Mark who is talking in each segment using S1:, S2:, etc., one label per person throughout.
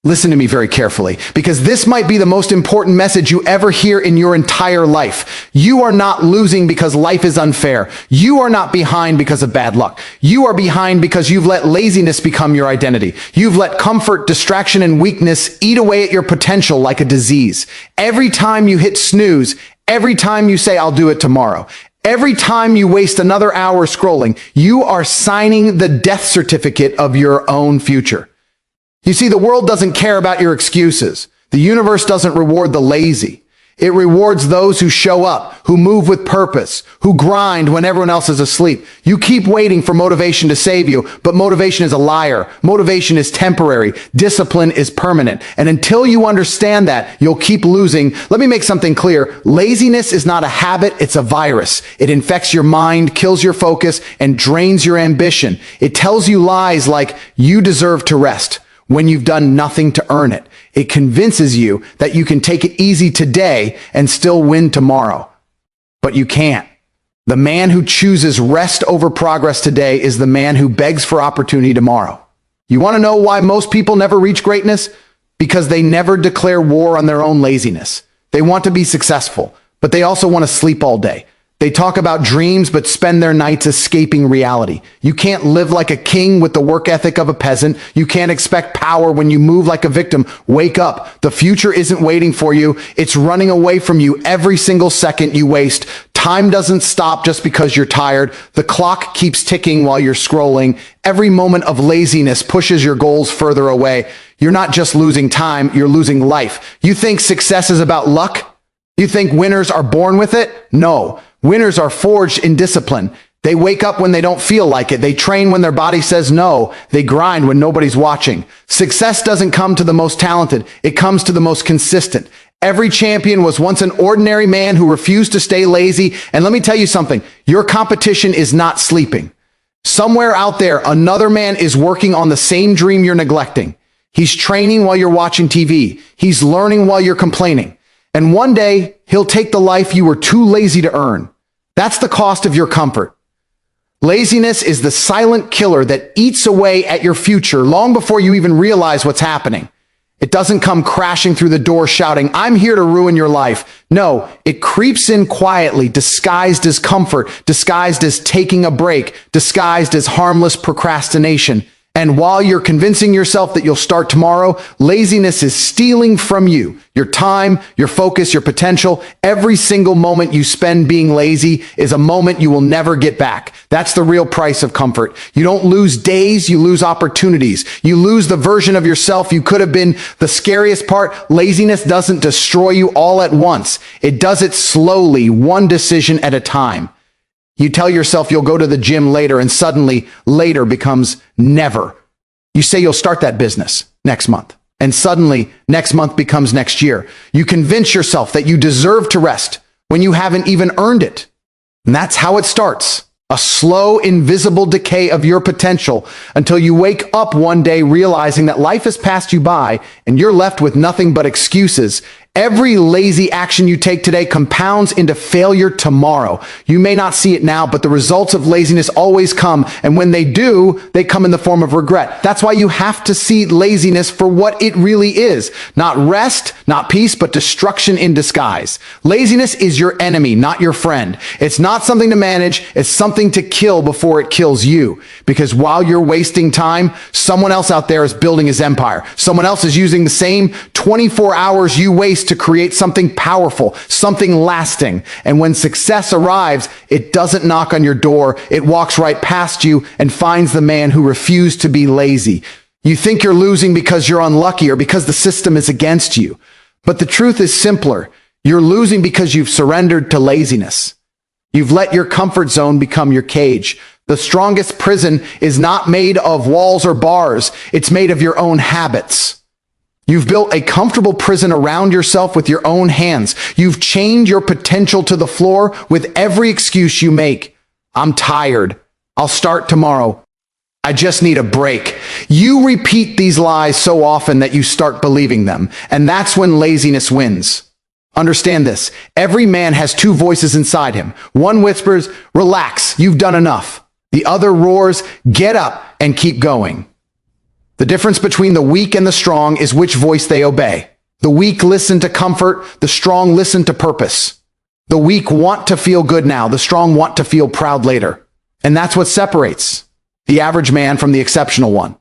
S1: Listen to me very carefully, because this might be the most important message you ever hear in your entire life. You are not losing because life is unfair. You are not behind because of bad luck. You are behind because you've let laziness become your identity. You've let comfort, distraction, and weakness eat away at your potential like a disease. Every time you hit snooze, every time you say, "I'll do it tomorrow," every time you waste another hour scrolling, you are signing the death certificate of your own future. You see, the world doesn't care about your excuses. The universe doesn't reward the lazy. It rewards those who show up, who move with purpose, who grind when everyone else is asleep. You keep waiting for motivation to save you, but motivation is a liar. Motivation is temporary. Discipline is permanent. And until you understand that, you'll keep losing. Let me make something clear. Laziness is not a habit, it's a virus. It infects your mind, kills your focus, and drains your ambition. It tells you lies like, "You deserve to rest," when you've done nothing to earn it. It convinces you that you can take it easy today and still win tomorrow. But you can't. The man who chooses rest over progress today is the man who begs for opportunity tomorrow. You want to know why most people never reach greatness? Because they never declare war on their own laziness. They want to be successful, but they also want to sleep all day. They talk about dreams, but spend their nights escaping reality. You can't live like a king with the work ethic of a peasant. You can't expect power when you move like a victim. Wake up. The future isn't waiting for you. It's running away from you every single second you waste. Time doesn't stop just because you're tired. The clock keeps ticking while you're scrolling. Every moment of laziness pushes your goals further away. You're not just losing time, you're losing life. You think success is about luck? You think winners are born with it? No. Winners are forged in discipline. They wake up when they don't feel like it. They train when their body says no. They grind when nobody's watching. Success doesn't come to the most talented. It comes to the most consistent. Every champion was once an ordinary man who refused to stay lazy. And let me tell you something. Your competition is not sleeping. Somewhere out there, another man is working on the same dream you're neglecting. He's training while you're watching TV. He's learning while you're complaining. And one day, he'll take the life you were too lazy to earn. That's the cost of your comfort. Laziness is the silent killer that eats away at your future long before you even realize what's happening. It doesn't come crashing through the door shouting, "I'm here to ruin your life." No, it creeps in quietly, disguised as comfort, disguised as taking a break, disguised as harmless procrastination. And while you're convincing yourself that you'll start tomorrow, laziness is stealing from you your time, your focus, your potential. Every single moment you spend being lazy is a moment you will never get back. That's the real price of comfort. You don't lose days, you lose opportunities. You lose the version of yourself you could have been. The scariest part, laziness doesn't destroy you all at once. It does it slowly, one decision at a time. You tell yourself you'll go to the gym later, and suddenly later becomes never. You say you'll start that business next month, and suddenly next month becomes next year. You convince yourself that you deserve to rest when you haven't even earned it. And that's how it starts. A slow, invisible decay of your potential until you wake up one day realizing that life has passed you by and you're left with nothing but excuses. Every lazy action you take today compounds into failure tomorrow. You may not see it now, but the results of laziness always come. And when they do, they come in the form of regret. That's why you have to see laziness for what it really is. Not rest, not peace, but destruction in disguise. Laziness is your enemy, not your friend. It's not something to manage. It's something to kill before it kills you. Because while you're wasting time, someone else out there is building his empire. Someone else is using the same 24 hours you waste to create something powerful, something lasting. And when success arrives, it doesn't knock on your door. It walks right past you and finds the man who refused to be lazy. You think you're losing because you're unlucky or because the system is against you. But the truth is simpler. You're losing because you've surrendered to laziness. You've let your comfort zone become your cage. The strongest prison is not made of walls or bars. It's made of your own habits. You've built a comfortable prison around yourself with your own hands. You've chained your potential to the floor with every excuse you make. I'm tired. I'll start tomorrow. I just need a break. You repeat these lies so often that you start believing them, and that's when laziness wins. Understand this. Every man has two voices inside him. One whispers, "Relax, you've done enough." The other roars, "Get up and keep going." The difference between the weak and the strong is which voice they obey. The weak listen to comfort, the strong listen to purpose. The weak want to feel good now, the strong want to feel proud later. And that's what separates the average man from the exceptional one.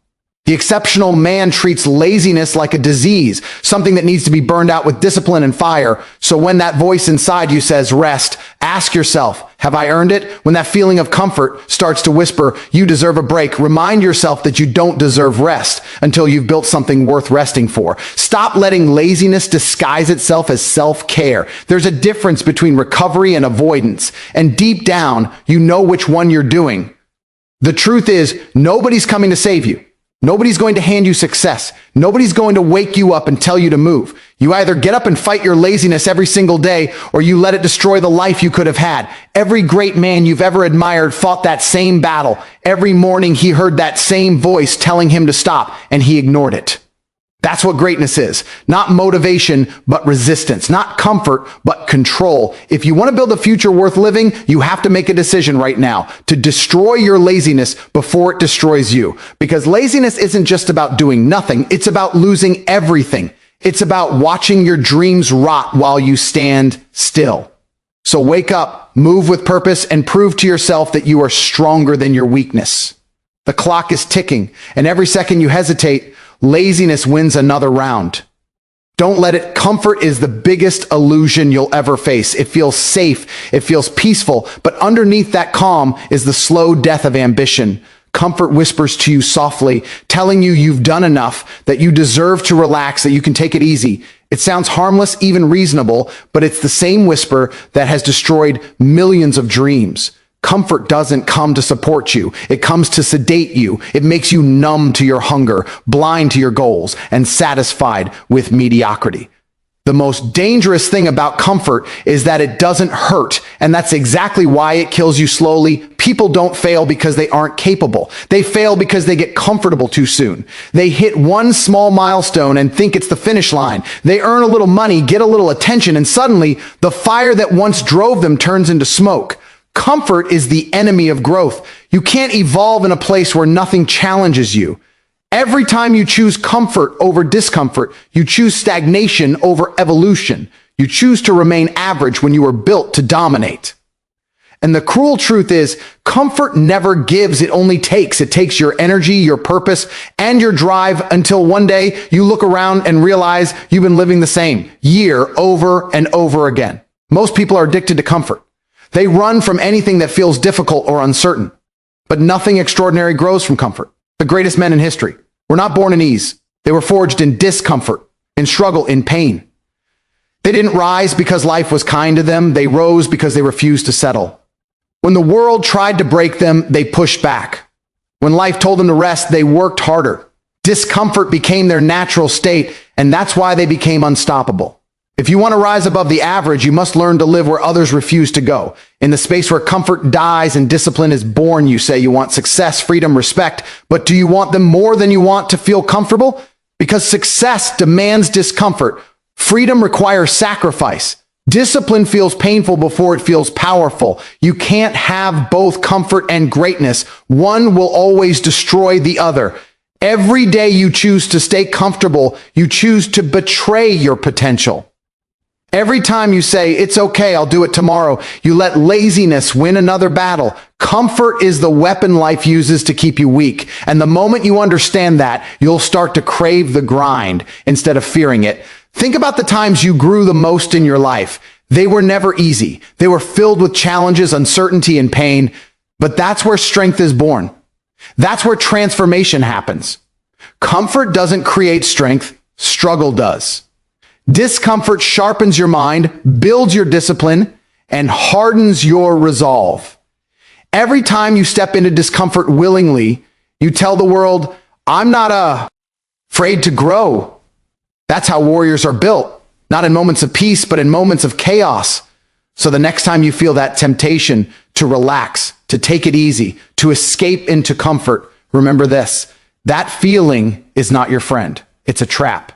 S1: The exceptional man treats laziness like a disease, something that needs to be burned out with discipline and fire. So when that voice inside you says rest, ask yourself, have I earned it? When that feeling of comfort starts to whisper, you deserve a break, remind yourself that you don't deserve rest until you've built something worth resting for. Stop letting laziness disguise itself as self-care. There's a difference between recovery and avoidance, and deep down, you know which one you're doing. The truth is, nobody's coming to save you. Nobody's going to hand you success. Nobody's going to wake you up and tell you to move. You either get up and fight your laziness every single day, or you let it destroy the life you could have had. Every great man you've ever admired fought that same battle. Every morning he heard that same voice telling him to stop, and he ignored it. That's what greatness is. Not motivation, but resistance. Not comfort, but control. If you want to build a future worth living, you have to make a decision right now to destroy your laziness before it destroys you. Because laziness isn't just about doing nothing. It's about losing everything. It's about watching your dreams rot while you stand still. So wake up, move with purpose, and prove to yourself that you are stronger than your weakness. The clock is ticking, and every second you hesitate, laziness wins another round. Don't let it. Comfort is the biggest illusion you'll ever face. It feels safe. It feels peaceful. But underneath that calm is the slow death of ambition. Comfort whispers to you softly, telling you you've done enough, that you deserve to relax, that you can take it easy. It sounds harmless, even reasonable, but it's the same whisper that has destroyed millions of dreams. Comfort doesn't come to support you. It comes to sedate you. It makes you numb to your hunger, blind to your goals, and satisfied with mediocrity. The most dangerous thing about comfort is that it doesn't hurt, and that's exactly why it kills you slowly. People don't fail because they aren't capable. They fail because they get comfortable too soon. They hit one small milestone and think it's the finish line. They earn a little money, get a little attention, and suddenly the fire that once drove them turns into smoke. Comfort is the enemy of growth. You can't evolve in a place where nothing challenges you. Every time you choose comfort over discomfort, you choose stagnation over evolution. You choose to remain average when you were built to dominate. And the cruel truth is, comfort never gives, it only takes. It takes your energy, your purpose, and your drive until one day you look around and realize you've been living the same year over and over again. Most people are addicted to comfort. They run from anything that feels difficult or uncertain. But nothing extraordinary grows from comfort. The greatest men in history were not born in ease. They were forged in discomfort, in struggle, in pain. They didn't rise because life was kind to them. They rose because they refused to settle. When the world tried to break them, they pushed back. When life told them to rest, they worked harder. Discomfort became their natural state, and that's why they became unstoppable. If you want to rise above the average, you must learn to live where others refuse to go. In the space where comfort dies and discipline is born, you say you want success, freedom, respect, but do you want them more than you want to feel comfortable? Because success demands discomfort. Freedom requires sacrifice. Discipline feels painful before it feels powerful. You can't have both comfort and greatness. One will always destroy the other. Every day you choose to stay comfortable, you choose to betray your potential. Every time you say, it's okay, I'll do it tomorrow, you let laziness win another battle. Comfort is the weapon life uses to keep you weak. And the moment you understand that, you'll start to crave the grind instead of fearing it. Think about the times you grew the most in your life. They were never easy. They were filled with challenges, uncertainty, and pain. But that's where strength is born. That's where transformation happens. Comfort doesn't create strength, struggle does. Discomfort sharpens your mind, builds your discipline, and hardens your resolve. Every time you step into discomfort willingly, you tell the world, I'm not afraid to grow. That's how warriors are built, not in moments of peace, but in moments of chaos. So the next time you feel that temptation to relax, to take it easy, to escape into comfort, remember this, that feeling is not your friend. It's a trap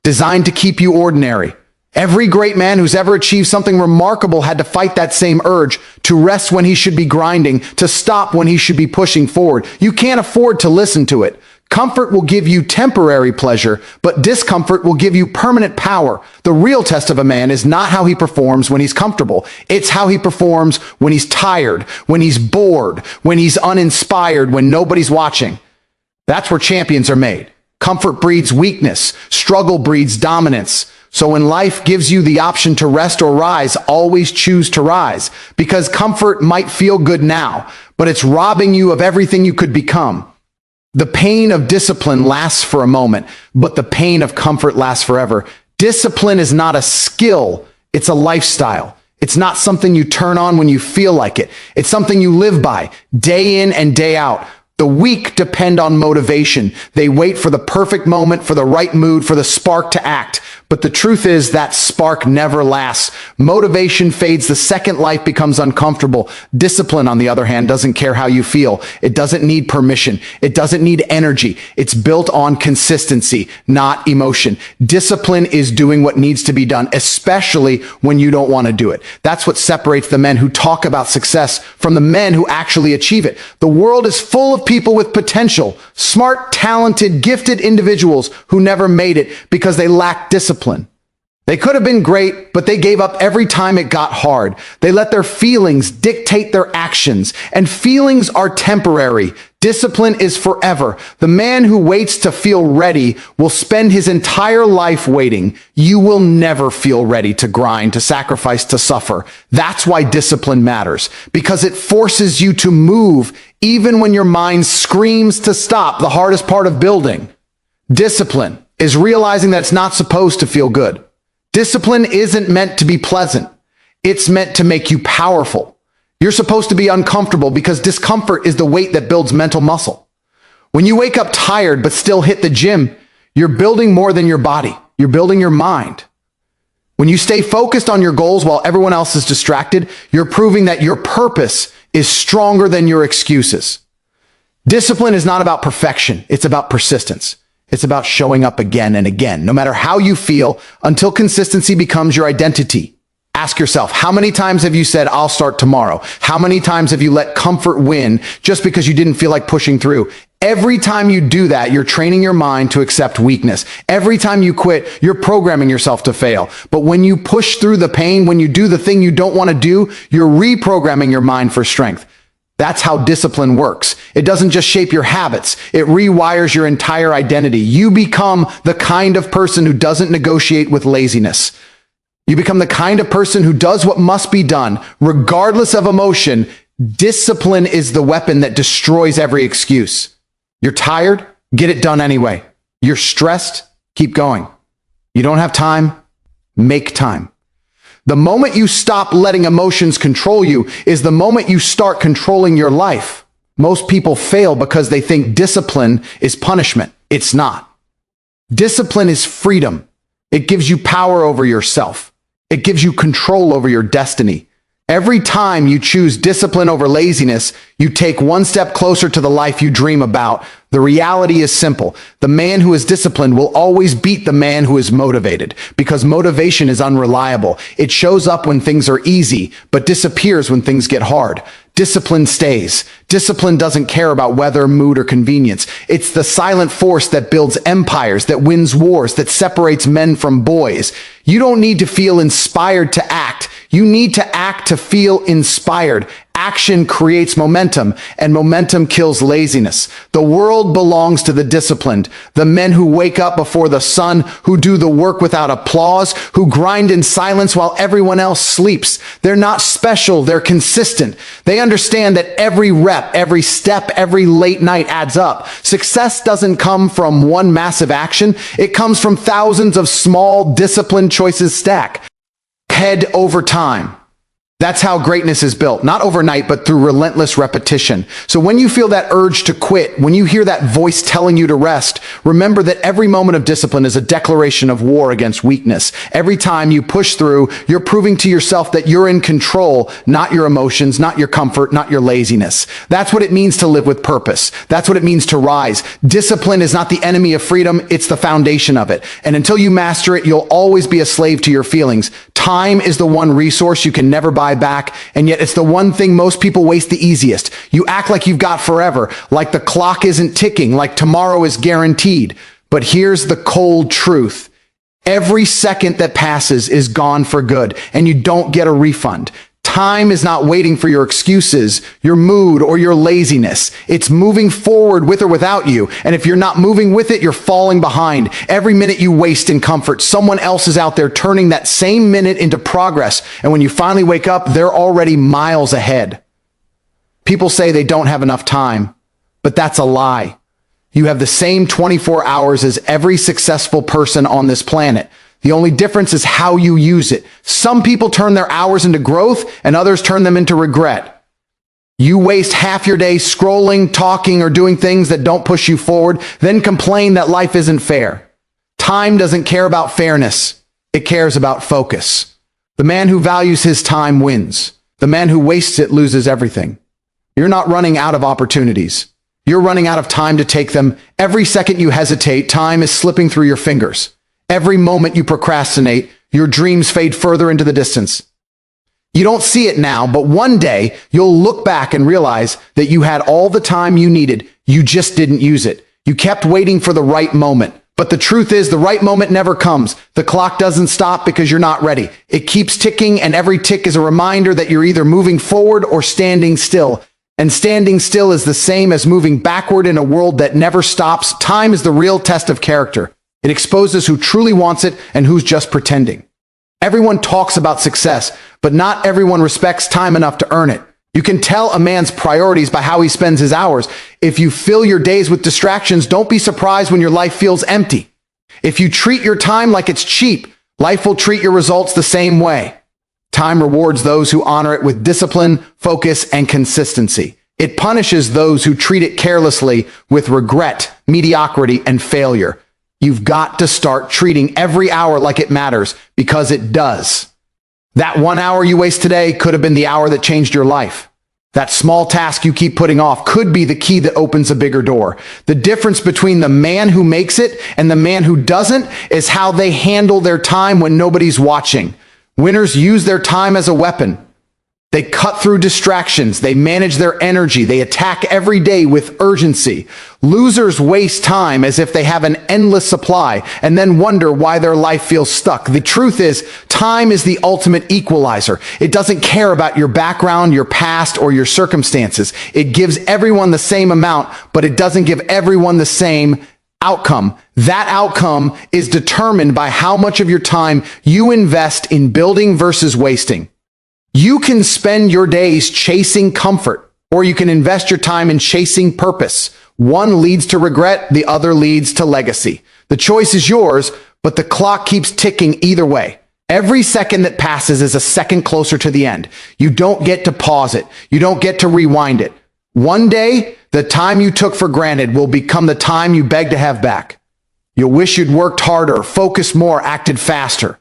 S1: designed to keep you ordinary. Every great man who's ever achieved something remarkable had to fight that same urge to rest when he should be grinding, to stop when he should be pushing forward. You can't afford to listen to it. Comfort will give you temporary pleasure, but discomfort will give you permanent power. The real test of a man is not how he performs when he's comfortable. It's how he performs when he's tired, when he's bored, when he's uninspired, when nobody's watching. That's where champions are made. Comfort breeds weakness. Struggle breeds dominance. So when life gives you the option to rest or rise, always choose to rise. Because comfort might feel good now, but it's robbing you of everything you could become. The pain of discipline lasts for a moment, but the pain of comfort lasts forever. Discipline is not a skill, it's a lifestyle. It's not something you turn on when you feel like it. It's something you live by, day in and day out. The weak depend on motivation. They wait for the perfect moment, for the right mood, for the spark to act. But the truth is that spark never lasts. Motivation fades the second life becomes uncomfortable. Discipline, on the other hand, doesn't care how you feel. It doesn't need permission. It doesn't need energy. It's built on consistency, not emotion. Discipline is doing what needs to be done, especially when you don't want to do it. That's what separates the men who talk about success from the men who actually achieve it. The world is full of people with potential, smart, talented, gifted individuals who never made it because they lack discipline. They could have been great, but they gave up every time it got hard. They let their feelings dictate their actions, and feelings are temporary. Discipline is forever. The man who waits to feel ready will spend his entire life waiting. You will never feel ready to grind, to sacrifice, to suffer. That's why discipline matters, because it forces you to move even when your mind screams to stop. The hardest part of building discipline is realizing that it's not supposed to feel good. Discipline isn't meant to be pleasant. It's meant to make you powerful. You're supposed to be uncomfortable because discomfort is the weight that builds mental muscle. When you wake up tired but still hit the gym, you're building more than your body. You're building your mind. When you stay focused on your goals while everyone else is distracted, you're proving that your purpose is stronger than your excuses. Discipline is not about perfection. It's about persistence. It's about showing up again and again, no matter how you feel, until consistency becomes your identity. Ask yourself, how many times have you said, I'll start tomorrow? How many times have you let comfort win just because you didn't feel like pushing through? Every time you do that, you're training your mind to accept weakness. Every time you quit, you're programming yourself to fail. But when you push through the pain, when you do the thing you don't want to do, you're reprogramming your mind for strength. That's how discipline works. It doesn't just shape your habits. It rewires your entire identity. You become the kind of person who doesn't negotiate with laziness. You become the kind of person who does what must be done, regardless of emotion. Discipline is the weapon that destroys every excuse. You're tired? Get it done anyway. You're stressed? Keep going. You don't have time? Make time. The moment you stop letting emotions control you is the moment you start controlling your life. Most people fail because they think discipline is punishment. It's not. Discipline is freedom. It gives you power over yourself. It gives you control over your destiny. Every time you choose discipline over laziness, you take one step closer to the life you dream about. The reality is simple. The man who is disciplined will always beat the man who is motivated, because motivation is unreliable. It shows up when things are easy, but disappears when things get hard. Discipline stays. Discipline doesn't care about weather, mood, or convenience. It's the silent force that builds empires, that wins wars, that separates men from boys. You don't need to feel inspired to act. You need to act to feel inspired. Action creates momentum, and momentum kills laziness. The world belongs to the disciplined, the men who wake up before the sun, who do the work without applause, who grind in silence while everyone else sleeps. They're not special, they're consistent. They understand that every rep, every step, every late night adds up. Success doesn't come from one massive action, it comes from thousands of small, disciplined choices stacked over time. That's how greatness is built, not overnight, but through relentless repetition. So when you feel that urge to quit, when you hear that voice telling you to rest, remember that every moment of discipline is a declaration of war against weakness. Every time you push through, you're proving to yourself that you're in control, not your emotions, not your comfort, not your laziness. That's what it means to live with purpose. That's what it means to rise. Discipline is not the enemy of freedom, it's the foundation of it. And until you master it, you'll always be a slave to your feelings. Time is the one resource you can never buy fly back, and yet it's the one thing most people waste the easiest. You act like you've got forever, like the clock isn't ticking, like tomorrow is guaranteed. But here's the cold truth. Every second that passes is gone for good, and you don't get a refund. Time is not waiting for your excuses, your mood, or your laziness. It's moving forward with or without you. And if you're not moving with it, you're falling behind. Every minute you waste in comfort, someone else is out there turning that same minute into progress. And when you finally wake up, they're already miles ahead. People say they don't have enough time, but that's a lie. You have the same 24 hours as every successful person on this planet. The only difference is how you use it. Some people turn their hours into growth and others turn them into regret. You waste half your day scrolling, talking, or doing things that don't push you forward, then complain that life isn't fair. Time doesn't care about fairness. It cares about focus. The man who values his time wins. The man who wastes it loses everything. You're not running out of opportunities. You're running out of time to take them. Every second you hesitate, time is slipping through your fingers. Every moment you procrastinate, your dreams fade further into the distance. You don't see it now, but one day you'll look back and realize that you had all the time you needed. You just didn't use it. You kept waiting for the right moment. But the truth is, the right moment never comes. The clock doesn't stop because you're not ready. It keeps ticking, and every tick is a reminder that you're either moving forward or standing still. And standing still is the same as moving backward in a world that never stops. Time is the real test of character. It exposes who truly wants it and who's just pretending. Everyone talks about success, but not everyone respects time enough to earn it. You can tell a man's priorities by how he spends his hours. If you fill your days with distractions, don't be surprised when your life feels empty. If you treat your time like it's cheap, life will treat your results the same way. Time rewards those who honor it with discipline, focus, and consistency. It punishes those who treat it carelessly with regret, mediocrity, and failure. You've got to start treating every hour like it matters, because it does. That 1 hour you waste today could have been the hour that changed your life. That small task you keep putting off could be the key that opens a bigger door. The difference between the man who makes it and the man who doesn't is how they handle their time when nobody's watching. Winners use their time as a weapon. They cut through distractions. They manage their energy. They attack every day with urgency. Losers waste time as if they have an endless supply and then wonder why their life feels stuck. The truth is, time is the ultimate equalizer. It doesn't care about your background, your past, or your circumstances. It gives everyone the same amount, but it doesn't give everyone the same outcome. That outcome is determined by how much of your time you invest in building versus wasting. You can spend your days chasing comfort, or you can invest your time in chasing purpose. One leads to regret, the other leads to legacy. The choice is yours, but the clock keeps ticking either way. Every second that passes is a second closer to the end. You don't get to pause it. You don't get to rewind it. One day, the time you took for granted will become the time you beg to have back. You'll wish you'd worked harder, focused more, acted faster.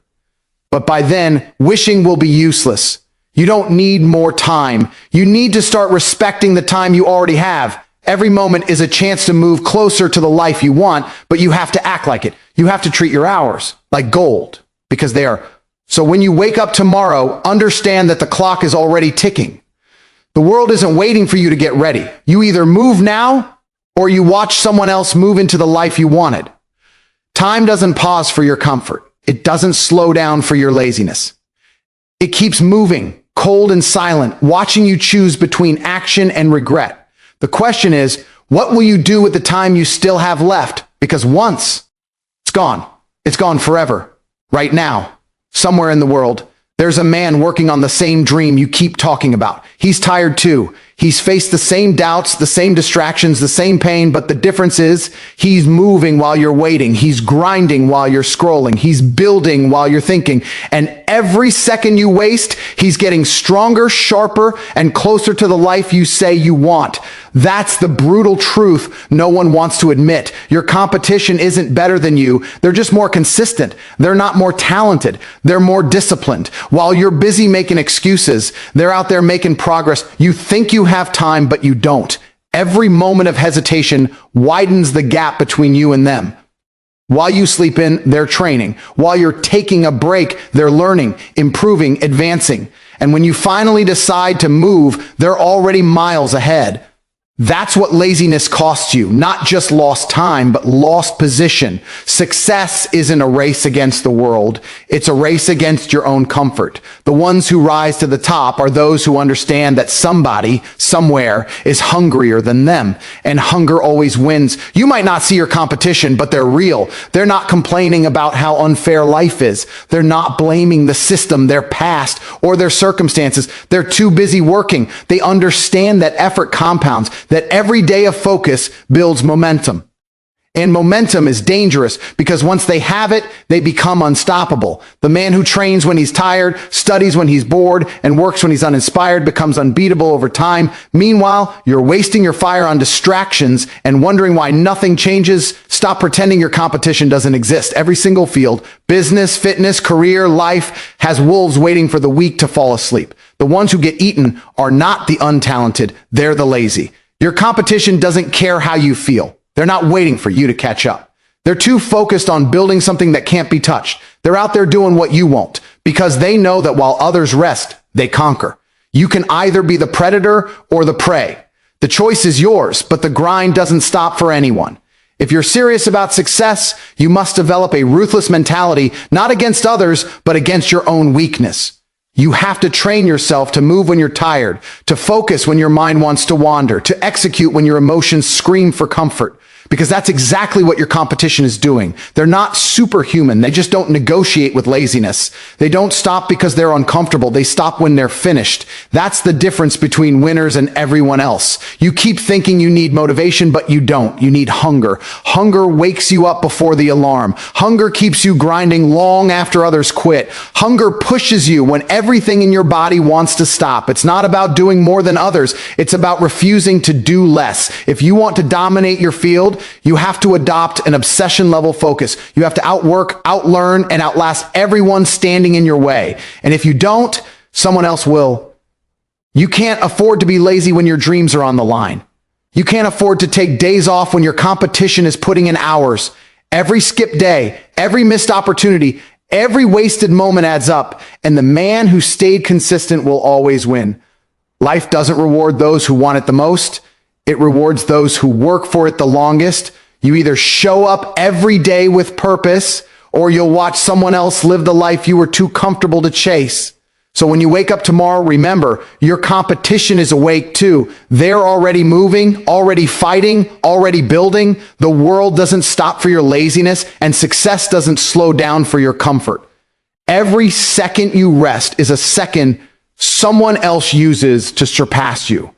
S1: But by then, wishing will be useless. You don't need more time. You need to start respecting the time you already have. Every moment is a chance to move closer to the life you want, but you have to act like it. You have to treat your hours like gold, because they are. So when you wake up tomorrow, understand that the clock is already ticking. The world isn't waiting for you to get ready. You either move now or you watch someone else move into the life you wanted. Time doesn't pause for your comfort. It doesn't slow down for your laziness. It keeps moving, cold and silent, watching you choose between action and regret. The question is, what will you do with the time you still have left? Because once it's gone. It's gone forever. Right now, somewhere in the world, there's a man working on the same dream you keep talking about. He's tired too. He's faced the same doubts, the same distractions, the same pain, but the difference is he's moving while you're waiting. He's grinding while you're scrolling. He's building while you're thinking. And every second you waste, he's getting stronger, sharper, and closer to the life you say you want. That's the brutal truth no one wants to admit. Your competition isn't better than you. They're just more consistent. They're not more talented. They're more disciplined. While you're busy making excuses, they're out there making progress. You think you have time, but you don't. Every moment of hesitation widens the gap between you and them. While you sleep in, they're training. While you're taking a break, they're learning, improving, advancing. And when you finally decide to move, they're already miles ahead. That's what laziness costs you, not just lost time, but lost position. Success isn't a race against the world. It's a race against your own comfort. The ones who rise to the top are those who understand that somebody, somewhere, is hungrier than them. And hunger always wins. You might not see your competition, but they're real. They're not complaining about how unfair life is. They're not blaming the system, their past, or their circumstances. They're too busy working. They understand that effort compounds, that every day of focus builds momentum. And momentum is dangerous because once they have it, they become unstoppable. The man who trains when he's tired, studies when he's bored, and works when he's uninspired becomes unbeatable over time. Meanwhile, you're wasting your fire on distractions and wondering why nothing changes. Stop pretending your competition doesn't exist. Every single field, business, fitness, career, life, has wolves waiting for the weak to fall asleep. The ones who get eaten are not the untalented, they're the lazy. Your competition doesn't care how you feel. They're not waiting for you to catch up. They're too focused on building something that can't be touched. They're out there doing what you won't because they know that while others rest, they conquer. You can either be the predator or the prey. The choice is yours, but the grind doesn't stop for anyone. If you're serious about success, you must develop a ruthless mentality, not against others, but against your own weakness. You have to train yourself to move when you're tired, to focus when your mind wants to wander, to execute when your emotions scream for comfort. Because that's exactly what your competition is doing. They're not superhuman. They just don't negotiate with laziness. They don't stop because they're uncomfortable. They stop when they're finished. That's the difference between winners and everyone else. You keep thinking you need motivation, but you don't. You need hunger. Hunger wakes you up before the alarm. Hunger keeps you grinding long after others quit. Hunger pushes you when everything in your body wants to stop. It's not about doing more than others. It's about refusing to do less. If you want to dominate your field, you have to adopt an obsession-level focus. You have to outwork, outlearn, and outlast everyone standing in your way. And if you don't, someone else will. You can't afford to be lazy when your dreams are on the line. You can't afford to take days off when your competition is putting in hours. Every skipped day, every missed opportunity, every wasted moment adds up, and the man who stayed consistent will always win. Life doesn't reward those who want it the most. It rewards those who work for it the longest. You either show up every day with purpose, or you'll watch someone else live the life you were too comfortable to chase. So when you wake up tomorrow, remember, your competition is awake too. They're already moving, already fighting, already building. The world doesn't stop for your laziness, and success doesn't slow down for your comfort. Every second you rest is a second someone else uses to surpass you.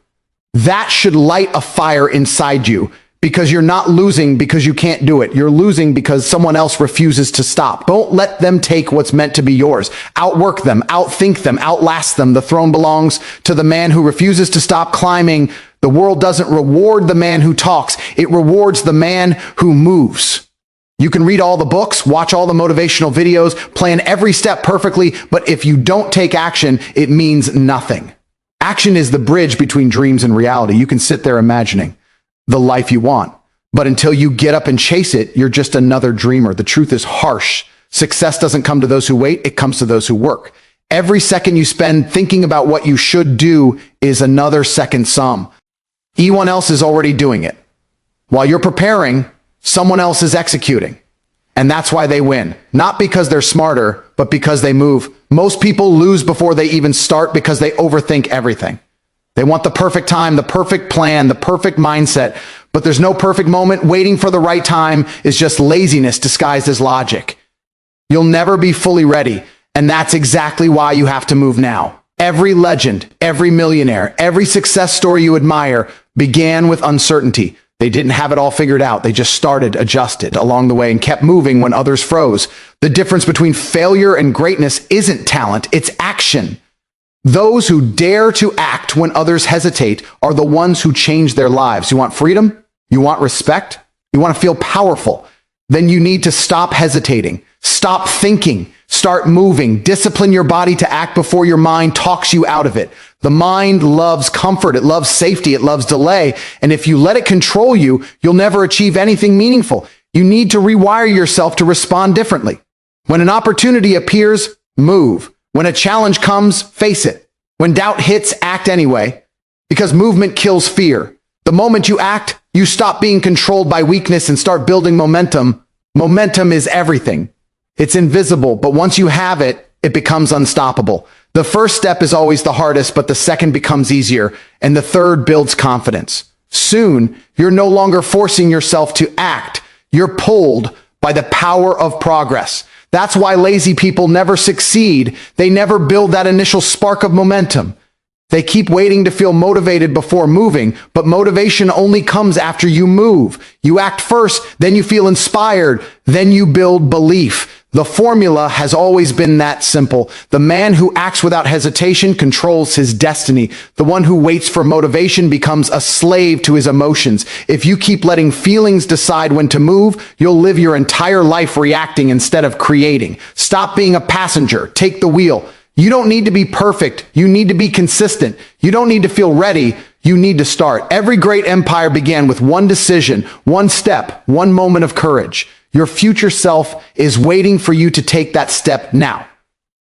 S1: That should light a fire inside you because you're not losing because you can't do it. You're losing because someone else refuses to stop. Don't let them take what's meant to be yours. Outwork them, outthink them, outlast them. The throne belongs to the man who refuses to stop climbing. The world doesn't reward the man who talks. It rewards the man who moves. You can read all the books, watch all the motivational videos, plan every step perfectly, but if you don't take action, it means nothing. Action is the bridge between dreams and reality. You can sit there imagining the life you want, but until you get up and chase it, you're just another dreamer. The truth is harsh. Success doesn't come to those who wait, it comes to those who work. Every second you spend thinking about what you should do is another second sum. Anyone else is already doing it. While you're preparing, someone else is executing. And that's why they win. Not because they're smarter, but because they move. Most people lose before they even start because they overthink everything. They want the perfect time, the perfect plan, the perfect mindset, but there's no perfect moment. Waiting for the right time is just laziness disguised as logic. You'll never be fully ready, and that's exactly why you have to move now. Every legend, every millionaire, every success story you admire began with uncertainty. They didn't have it all figured out. They just started, adjusted along the way, and kept moving when others froze. The difference between failure and greatness isn't talent, it's action. Those who dare to act when others hesitate are the ones who change their lives. You want freedom? You want respect? You want to feel powerful? Then you need to stop hesitating. Stop thinking. Start moving. Discipline your body to act before your mind talks you out of it. The mind loves comfort. It loves safety. It loves delay. And if you let it control you, you'll never achieve anything meaningful. You need to rewire yourself to respond differently. When an opportunity appears, move. When a challenge comes, face it. When doubt hits, act anyway, because movement kills fear. The moment you act, you stop being controlled by weakness and start building momentum. Momentum is everything. It's invisible, but once you have it, it becomes unstoppable. The first step is always the hardest, but the second becomes easier, and the third builds confidence. Soon, you're no longer forcing yourself to act. You're pulled by the power of progress. That's why lazy people never succeed. They never build that initial spark of momentum. They keep waiting to feel motivated before moving, but motivation only comes after you move. You act first, then you feel inspired, then you build belief. The formula has always been that simple. The man who acts without hesitation controls his destiny. The one who waits for motivation becomes a slave to his emotions. If you keep letting feelings decide when to move, you'll live your entire life reacting instead of creating. Stop being a passenger. Take the wheel. You don't need to be perfect. You need to be consistent. You don't need to feel ready. You need to start. Every great empire began with one decision, one step, one moment of courage. Your future self is waiting for you to take that step now.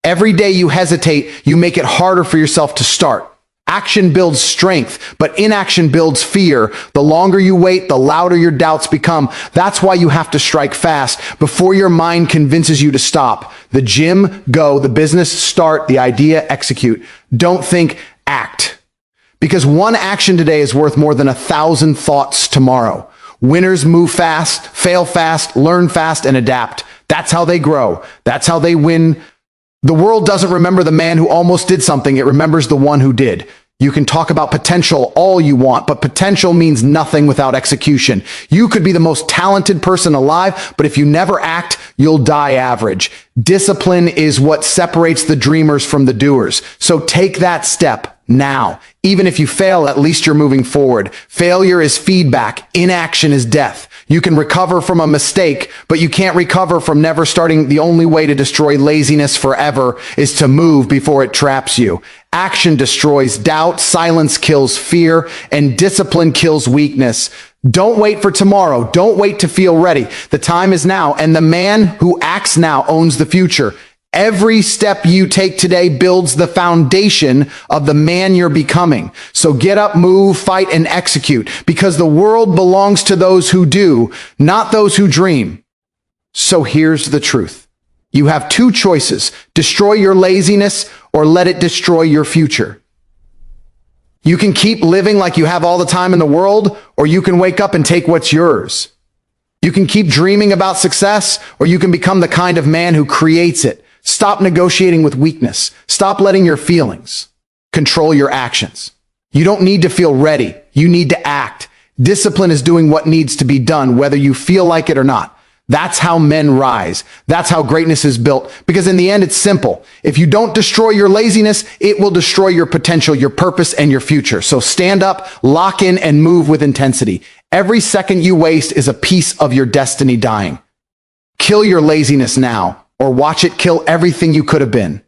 S1: Every day you hesitate, you make it harder for yourself to start. Action builds strength, but inaction builds fear. The longer you wait, the louder your doubts become. That's why you have to strike fast before your mind convinces you to stop. The gym, go. The business, start. The idea, execute. Don't think, act. Because one action today is worth more than 1,000 thoughts tomorrow. Winners move fast, fail fast, learn fast, and adapt. That's how they grow. That's how they win. The world doesn't remember the man who almost did something. It remembers the one who did. You can talk about potential all you want, but potential means nothing without execution. You could be the most talented person alive, but if you never act, you'll die average. Discipline is what separates the dreamers from the doers. So take that step now. Even if you fail, at least you're moving forward. Failure is feedback. Inaction is death. You can recover from a mistake, but you can't recover from never starting. The only way to destroy laziness forever is to move before it traps you. Action destroys doubt, silence kills fear, and discipline kills weakness. Don't wait for tomorrow. Don't wait to feel ready. The time is now, and the man who acts now owns the future. Every step you take today builds the foundation of the man you're becoming. So get up, move, fight, and execute, because the world belongs to those who do, not those who dream. So here's the truth. You have two choices: destroy your laziness or let it destroy your future. You can keep living like you have all the time in the world, or you can wake up and take what's yours. You can keep dreaming about success, or you can become the kind of man who creates it. Stop negotiating with weakness. Stop letting your feelings control your actions. You don't need to feel ready. You need to act. Discipline is doing what needs to be done, whether you feel like it or not. That's how men rise. That's how greatness is built. Because in the end, it's simple. If you don't destroy your laziness, it will destroy your potential, your purpose, and your future. So stand up, lock in, and move with intensity. Every second you waste is a piece of your destiny dying. Kill your laziness now, or watch it kill everything you could have been.